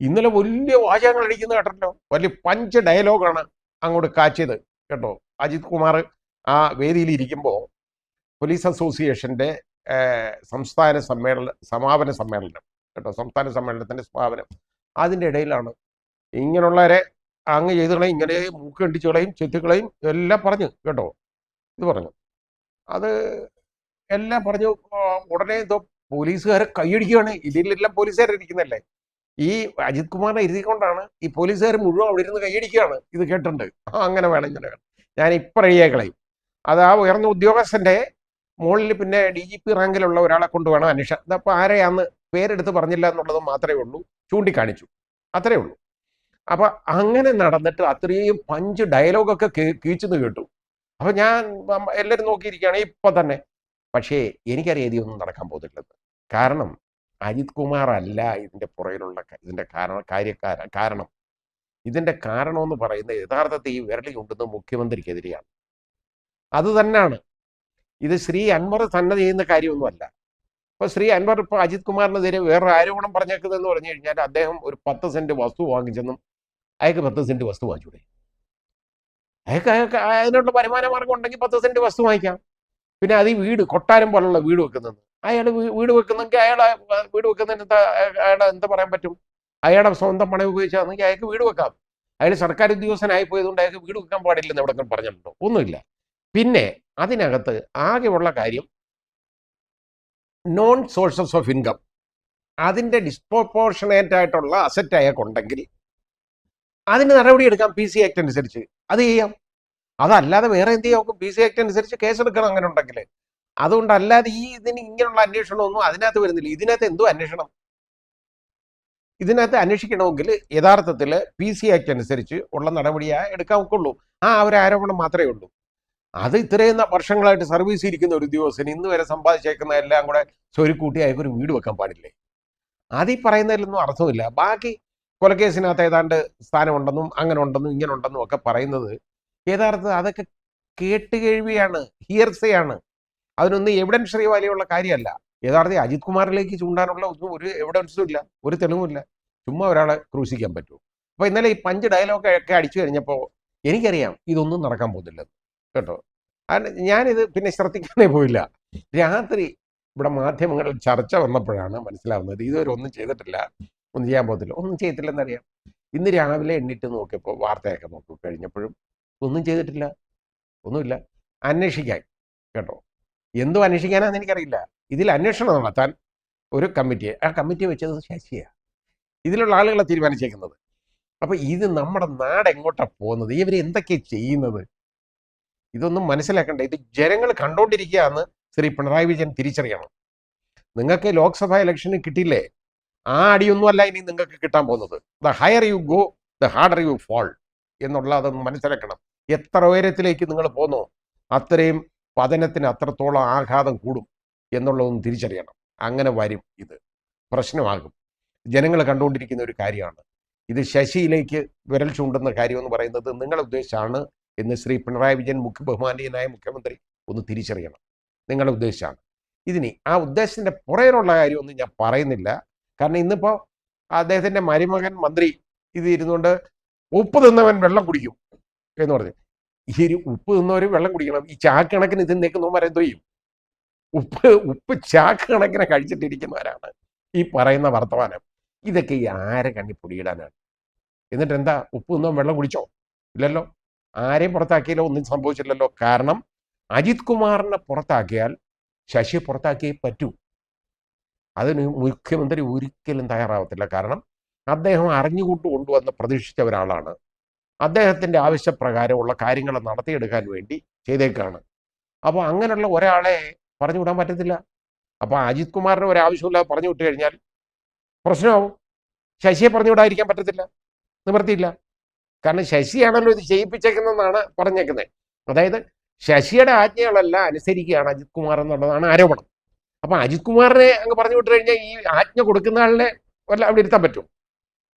ഇന്നലെ വലിയ വാചകങ്ങൾ അടിക്കുന്ന കേട്ടല്ലോ, വലിയ പഞ്ച് ഡയലോഗാണ് അങ്ങോട്ട് കാച്ചിയത് കേട്ടോ. അജിത് കുമാർ ആ വേദിയിൽ ഇരിക്കുമ്പോൾ പോലീസ് അസോസിയേഷന്റെ സമാപന സമ്മേളനം കേട്ടോ, സംസ്ഥാന സമ്മേളനത്തിന്റെ സമാപനം. അതിൻ്റെ ഇടയിലാണ് ഇങ്ങനെയുള്ളവരെ അങ്ങ് ചെയ്തുകളെയും ഇങ്ങനെ മൂക്ക് കണ്ടിച്ചുകളെയും ചെത്തുകളെയും എല്ലാം പറഞ്ഞു കേട്ടോ. ഇത് പറഞ്ഞു, അത് എല്ലാം പറഞ്ഞു. ഉടനെ എന്തോ പോലീസുകാരെ കൈയടിക്കുകയാണ്. ഇതിലെല്ലാം പോലീസുകാരിരിക്കുന്നല്ലേ. ഈ അജിത് കുമാറിനെ ഇരുത്തിക്കൊണ്ടാണ് ഈ പോലീസുകാർ മുഴുവൻ അവിടെ ഇരുന്ന് കൈയടിക്കുകയാണ്. ഇത് കേട്ടിട്ടുണ്ട്. അങ്ങനെ വേണം, ഇങ്ങനെ വേണം, ഞാൻ ഇപ്പം റെഡിയാക്കളയും. അത് ആ ഉയർന്ന ഉദ്യോഗസ്ഥന്റെ മുകളിൽ പിന്നെ DGP റാങ്കിലുള്ള ഒരാളെ കൊണ്ട് വേണം അന്വേഷണം. അതപ്പോൾ ആരെയാന്ന് പേരെടുത്ത് പറഞ്ഞില്ല എന്നുള്ളത് മാത്രമേ ഉള്ളൂ, ചൂണ്ടിക്കാണിച്ചു, അത്രേ ഉള്ളൂ. അപ്പൊ അങ്ങനെ നടന്നിട്ട് അത്രയും പഞ്ച് ഡയലോഗൊക്കെ കീച്ചെന്ന് കേട്ടു. അപ്പൊ ഞാൻ എല്ലാവരും നോക്കിയിരിക്കുകയാണ് ഇപ്പൊ തന്നെ. പക്ഷേ എനിക്കറിയാം ഇതൊന്നും നടക്കാൻ പോകുന്നില്ലെന്ന്. കാരണം അജിത് കുമാർ അല്ല ഇതിന്റെ പുറകിലുള്ള ഇതിന്റെ കാരണം. ഇതിന്റെ കാരണം എന്ന് പറയുന്നത് യഥാർത്ഥത്തിൽ ഈ വിരളി കൊണ്ടുവന്ന് മുഖ്യമന്ത്രിക്കെതിരെയാണ്. അത് തന്നെയാണ്. ഇത് ശ്രീ അൻവർ തന്നെ ചെയ്യുന്ന കാര്യമൊന്നുമല്ല. ഇപ്പൊ ശ്രീ അൻവർ ഇപ്പൊ അജിത് കുമാറിനെതിരെ വേറൊരു ആരോപണം പറഞ്ഞേക്കുന്നതെന്ന് പറഞ്ഞു കഴിഞ്ഞാൽ അദ്ദേഹം ഒരു 10 സെന്റ് വസ്തു വാങ്ങിച്ചെന്നും അയാൾക്ക് 10 സെന്റ് വസ്തു വാങ്ങിച്ചൂടെ? അയാൾക്ക് അതിനുള്ള വരുമാന മാർഗം ഉണ്ടെങ്കിൽ 10 സെന്റ് വസ്തു വാങ്ങിക്കാം. പിന്നെ അത് ഈ വീട് കൊട്ടാരം പോലുള്ള വീട് വെക്കുന്നത്, അയാൾ വീട് വെക്കുന്നെങ്കിൽ അയാളെ വീട് വെക്കുന്നതിന് അയാളെ എന്താ പറയാൻ പറ്റും? അയാളുടെ സ്വന്തം പണം ഉപയോഗിച്ചാണെങ്കിൽ അയാൾക്ക് വീട് വെക്കാം. അയാൾ സർക്കാർ ഉദ്യോഗസ്ഥനായി പോയതുകൊണ്ട് അയാൾക്ക് വീട് വെക്കാൻ പാടില്ലെന്ന് എവിടെ പറഞ്ഞിട്ടുണ്ടോ? ഒന്നുമില്ല. പിന്നെ അതിനകത്ത് ആകെയുള്ള കാര്യം നോൺ സോഴ്സസ് ഓഫ് ഇൻകം, അതിൻ്റെ ഡിസ്പ്രൊപ്പോർഷനേറ്റ് ആയിട്ടുള്ള അസറ്റ് അയാൾക്കുണ്ടെങ്കിൽ അതിന് നടപടി എടുക്കാം PC ആക്ട് അനുസരിച്ച്. അത് ചെയ്യാം. അതല്ലാതെ വേറെ എന്ത് ചെയ്യാം? PC ആക്ട് അനുസരിച്ച് കേസെടുക്കണം അങ്ങനെ ഉണ്ടെങ്കിൽ. അതുകൊണ്ടല്ലാതെ ഇതിന് ഇങ്ങനെയുള്ള അന്വേഷണമൊന്നും അതിനകത്ത് വരുന്നില്ല. ഇതിനകത്ത് എന്തോ അന്വേഷണം? ഇതിനകത്ത് അന്വേഷിക്കണമെങ്കിൽ യഥാർത്ഥത്തിൽ PC ആക്ട് അനുസരിച്ച് ഉള്ള നടപടിയായി എടുക്കാൻ ഒക്കുള്ളൂ. ഒരു ആരോപണം മാത്രമേ ഉള്ളൂ. അത് ഇത്രയും വർഷങ്ങളായിട്ട് സർവീസ് ഇരിക്കുന്ന ഒരു ഉദ്യോഗസ്ഥന് ഇന്ന് വരെ സമ്പാദിച്ചേക്കുന്ന എല്ലാം കൂടെ സ്വരുക്കൂട്ടി അയാൾക്കൊരു വീട് വെക്കാൻ പാടില്ലേ? അത് ഈ പറയുന്നതിലൊന്നും അർത്ഥമില്ല. ബാക്കി കൊലക്കേസിനകത്ത് ഏതാണ്ട് സ്ഥാനമുണ്ടെന്നും അങ്ങനെ ഉണ്ടെന്നും ഇങ്ങനെ ഉണ്ടെന്നും ഒക്കെ പറയുന്നത് യഥാർത്ഥത്തിൽ അതൊക്കെ കേട്ടുകേഴ്വിയാണ്, ഹിയർസയാണ്. അതിനൊന്നും എവിഡൻഷറി വാല്യുള്ള കാര്യമല്ല. യഥാർത്ഥത്തിൽ അജിത് കുമാറിലേക്ക് ചൂണ്ടാനുള്ള ഒന്നും ഒരു എവിഡൻസും ഇല്ല, ഒരു തെളിവുമില്ല. ചുമ്മാ ഒരാളെ ക്രൂശിക്കാൻ പറ്റുമോ? അപ്പോൾ ഇന്നലെ ഈ പഞ്ച് ഡയലോഗൊക്കെ അടിച്ചു കഴിഞ്ഞപ്പോൾ എനിക്കറിയാം ഇതൊന്നും നടക്കാൻ പോകുന്നില്ലെന്ന് കേട്ടോ. ഞാനിത് പിന്നെ ശ്രദ്ധിക്കാനേ പോയില്ല. രാത്രി ഇവിടെ മാധ്യമങ്ങളിൽ ചർച്ച വന്നപ്പോഴാണ് മനസ്സിലാവുന്നത് ഇതുവരെ ഒന്നും ചെയ്തിട്ടില്ല, ഒന്നും ചെയ്യാൻ പോകത്തില്ല, ഒന്നും ചെയ്തിട്ടില്ലെന്നറിയാം. ഇന്ന് രാവിലെ എണ്ണിട്ട് നോക്കിയപ്പോൾ വാർത്തയൊക്കെ നോക്കി കഴിഞ്ഞപ്പോഴും ഒന്നും ചെയ്തിട്ടില്ല, ഒന്നുമില്ല. അന്വേഷിക്കാൻ കേട്ടോ, എന്തോ അന്വേഷിക്കാനാണെന്ന് എനിക്കറിയില്ല. ഇതിൽ അന്വേഷണം നടത്താൻ ഒരു കമ്മിറ്റിയെ, ആ കമ്മിറ്റി വെച്ചത് ശശിയാണ്. ഇതിലുള്ള ആളുകളെ തീരുമാനിച്ചേക്കുന്നത്. അപ്പൊ ഇത് നമ്മുടെ നാട് എങ്ങോട്ടാണ് പോകുന്നത്? ഇവർ എന്തൊക്കെയാണ് ചെയ്യുന്നത്? ഇതൊന്നും മനസ്സിലാക്കണ്ടേ? ഇത് ജനങ്ങൾ കണ്ടോണ്ടിരിക്കുകയെന്ന് ശ്രീ പിണറായി വിജയൻ തിരിച്ചറിയണം. നിങ്ങൾക്ക് ലോക്സഭാ ഇലക്ഷന് കിട്ടിയില്ലേ? ആ അടിയൊന്നുമല്ല ഇനി നിങ്ങൾക്ക് കിട്ടാൻ പോകുന്നത്. The higher you go the harder you fall എന്നുള്ളതൊന്ന് മനസ്സിലാക്കണം. എത്ര ഉയരത്തിലേക്ക് നിങ്ങൾ പോന്നോ അത്രയും പതനത്തിന് അത്രത്തോളം ആഘാതം കൂടും എന്നുള്ളതൊന്നും തിരിച്ചറിയണം. അങ്ങനെ വരും, ഇത് പ്രശ്നമാകും. ജനങ്ങൾ കണ്ടുകൊണ്ടിരിക്കുന്ന ഒരു കാര്യമാണ്. ഇത് ശശിയിലേക്ക് വിരൽ ചൂണ്ടുന്ന കാര്യം എന്ന് പറയുന്നത് നിങ്ങളെ ഉദ്ദേശിച്ചാണ് എന്ന് ശ്രീ പിണറായി വിജയൻ ബഹുമാനീയനായ മുഖ്യമന്ത്രി ഒന്ന് തിരിച്ചറിയണം. നിങ്ങളുടെ ഉദ്ദേശമാണ്. ഇതിനി ആ ഉദ്ദേശത്തിൻ്റെ പുറകിലുള്ള കാര്യമൊന്നും ഞാൻ പറയുന്നില്ല. കാരണം ഇന്നിപ്പോൾ അദ്ദേഹത്തിൻ്റെ മരുമകൻ മന്ത്രി ഇത് ഇരുന്നുകൊണ്ട് ഉപ്പ് തിന്നവൻ വെള്ളം കുടിക്കും എന്ന് പറഞ്ഞു. ഈ ഉപ്പ് തിന്നവർ വെള്ളം കുടിക്കണം. ഈ ചാക്ക് കണക്കിന് ഇത് നിൽക്കുന്നവന്മാർ എന്തോ ചെയ്യും? ഉപ്പ് ചാക്ക് കണക്കിനെ കഴിച്ചിട്ടിരിക്കുന്നവരാണ് ഈ പറയുന്ന വർത്തമാനം. ഇതൊക്കെ ഈ ആരെ കണ്ണി പൊടിയിടാനാണ്? എന്നിട്ട് എന്താ, ഉപ്പ് തിന്നവൻ വെള്ളം കുടിച്ചോ? ഇല്ലല്ലോ. ആരെയും പുറത്താക്കിയാലോ ഒന്നും സംഭവിച്ചില്ലല്ലോ. കാരണം അജിത് കുമാറിനെ പുറത്താക്കിയാൽ ശശി പുറത്താക്കിയേ പറ്റൂ. അതിന് മുഖ്യമന്ത്രി ഒരിക്കലും തയ്യാറാവത്തില്ല. കാരണം അദ്ദേഹം അറിഞ്ഞുകൊണ്ട് കൊണ്ടുവന്ന് പ്രതീക്ഷിച്ച ഒരാളാണ്. അദ്ദേഹത്തിൻ്റെ ആവശ്യപ്രകാരമുള്ള കാര്യങ്ങൾ നടത്തിയെടുക്കാൻ വേണ്ടി ചെയ്തേക്കാണ്. അപ്പോൾ അങ്ങനെയുള്ള ഒരാളെ പറഞ്ഞു വിടാൻ പറ്റത്തില്ല. അപ്പോൾ അജിത് കുമാറിന് ഒരാവശ്യമില്ലാതെ പറഞ്ഞു വിട്ട് കഴിഞ്ഞാൽ പ്രശ്നമാവും. ശശിയെ പറഞ്ഞു വിടാതിരിക്കാൻ പറ്റത്തില്ല, നിവൃത്തിയില്ല. കാരണം ശശിയാണല്ലോ ഇത് ചെയ്യിപ്പിച്ചേക്കുന്നതെന്നാണ് പറഞ്ഞേക്കുന്നത്. അതായത് ശശിയുടെ ആജ്ഞകളെല്ലാം അനുസരിക്കുകയാണ് അജിത് കുമാർ എന്നുള്ളതാണ് ആരോപണം. അപ്പം അജിത് കുമാറിനെ അങ്ങ് പറഞ്ഞു വിട്ട് കഴിഞ്ഞാൽ ഈ ആജ്ഞ കൊടുക്കുന്ന ആളിനെ വല്ല അവിടെ ഇരുത്താൻ പറ്റും.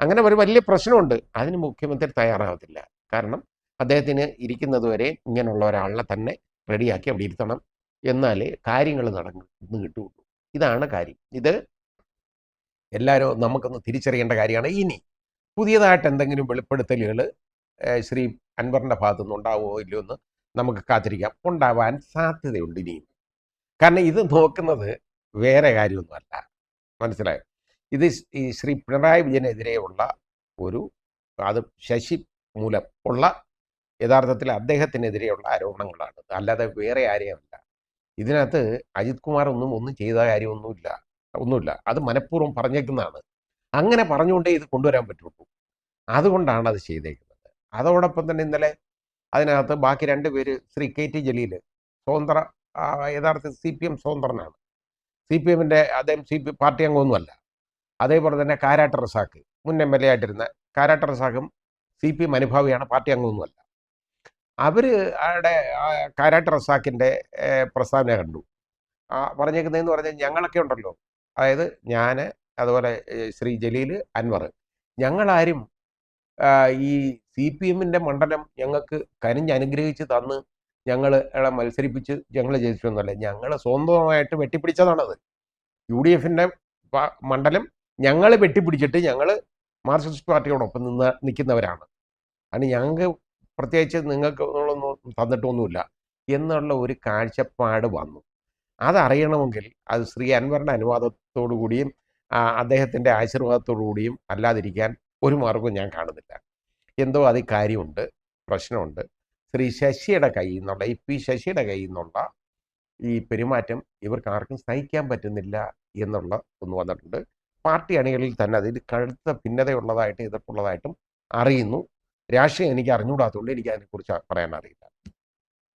അങ്ങനെ ഒരു വലിയ പ്രശ്നമുണ്ട്. അതിന് മുഖ്യമന്ത്രി തയ്യാറാവത്തില്ല. കാരണം അദ്ദേഹത്തിന് ഇരിക്കുന്നത് വരെ ഇങ്ങനെയുള്ള ഒരാളിനെ തന്നെ റെഡിയാക്കി അവിടെ ഇരുത്തണം. എന്നാലേ കാര്യങ്ങൾ നടന്നു കിട്ടുള്ളൂ. ഇതാണ് കാര്യം. ഇത് എല്ലാവരും നമുക്കൊന്ന് തിരിച്ചറിയേണ്ട കാര്യമാണ്. ഇനി പുതിയതായിട്ട് എന്തെങ്കിലും വെളിപ്പെടുത്തലുകൾ ശ്രീ അൻവറിൻ്റെ ഭാഗത്തു നിന്ന് ഉണ്ടാവുമോ ഇല്ലയോ എന്ന് നമുക്ക് കാത്തിരിക്കാം. ഉണ്ടാവാൻ സാധ്യതയുണ്ട് ഇനിയും. കാരണം ഇത് നോക്കുന്നത് വേറെ കാര്യമൊന്നുമല്ല, മനസ്സിലായോ? ഇത് ഈ ശ്രീ പിണറായി വിജയനെതിരെയുള്ള ഒരു അത് ശശി മൂലം ഉള്ള യഥാർത്ഥത്തിൽ അദ്ദേഹത്തിനെതിരെയുള്ള ആരോപണങ്ങളാണ്, അല്ലാതെ വേറെ ആരെയുമല്ല. ഇതിനകത്ത് അജിത് കുമാർ ഒന്നും ചെയ്ത ഒന്നുമില്ല. അത് മനഃപൂർവ്വം പറഞ്ഞേക്കുന്നതാണ്. അങ്ങനെ പറഞ്ഞുകൊണ്ടേ ഇത് കൊണ്ടുവരാൻ പറ്റുള്ളൂ. അതുകൊണ്ടാണ് അത് ചെയ്തേക്കുന്നത്. അതോടൊപ്പം തന്നെ ഇന്നലെ അതിനകത്ത് ബാക്കി 2 പേര്, ശ്രീ KT ജലീൽ സ്വതന്ത്ര, യഥാർത്ഥത്തിൽ CPM സ്വതന്ത്രനാണ്. CPMൻ്റെ അദ്ദേഹം പാർട്ടി അംഗമൊന്നുമല്ല. അതേപോലെ തന്നെ കാരാട്ട് റസാഖ്, മുൻ MLA ആയിട്ടിരുന്ന കാരാട്ട് റസാഖും CPM അനുഭാവിയാണ്, പാർട്ടി അംഗമൊന്നുമല്ല. അവരുടെ കാരാട്ട് റസാഖിൻ്റെ പ്രസ്താവന കണ്ടു. പറഞ്ഞേക്കുന്നതെന്ന് പറഞ്ഞാൽ ഞങ്ങളൊക്കെ ഉണ്ടല്ലോ, അതായത് ഞാൻ, അതുപോലെ ശ്രീ ജലീൽ, അൻവർ, ഞങ്ങളാരും ഈ CPMൻ്റെ മണ്ഡലം ഞങ്ങൾക്ക് കനിഞ്ഞനുഗ്രഹിച്ച് തന്ന് ഞങ്ങളെ മത്സരിപ്പിച്ച് ഞങ്ങൾ ജയിച്ചൊന്നുമല്ല. ഞങ്ങൾ സ്വന്തമായിട്ട് വെട്ടിപ്പിടിച്ചതാണത്. UDFൻ്റെ മണ്ഡലം ഞങ്ങൾ വെട്ടിപ്പിടിച്ചിട്ട് ഞങ്ങൾ മാർക്സിസ്റ്റ് പാർട്ടിയോടൊപ്പം നിൽക്കുന്നവരാണ്. അതിന് ഞങ്ങൾക്ക് പ്രത്യേകിച്ച് നിങ്ങൾക്ക് തന്നിട്ടൊന്നുമില്ല എന്നുള്ള ഒരു കാഴ്ചപ്പാട് വന്നു. അതറിയണമെങ്കിൽ അത് ശ്രീ അൻവറിൻ്റെ അനുവാദത്തോടു കൂടിയും അദ്ദേഹത്തിൻ്റെ ആശീർവാദത്തോടു കൂടിയും അല്ലാതിരിക്കാൻ ഒരു മാർഗവും ഞാൻ കാണുന്നില്ല. എന്തോ അതിൽ കാര്യമുണ്ട്, പ്രശ്നമുണ്ട്. ശ്രീ ശശിയുടെ കയ്യിൽ നിന്നുള്ള, ശശിയുടെ കയ്യിൽ നിന്നുള്ള ഈ പെരുമാറ്റം ഇവർക്ക് ആർക്കും സഹിക്കാൻ പറ്റുന്നില്ല എന്നുള്ള ഒന്ന് വന്നിട്ടുണ്ട്. പാർട്ടി അണികളിൽ തന്നെ അതിൽ കടുത്ത ഭിന്നതയുള്ളതായിട്ട്, എതിർപ്പുള്ളതായിട്ടും അറിയുന്നു. രാഷ്ട്രീയം എനിക്ക് അറിഞ്ഞുകൂടാത്തതുകൊണ്ട് എനിക്ക് അതിനെക്കുറിച്ച് പറയാൻ അറിയില്ല.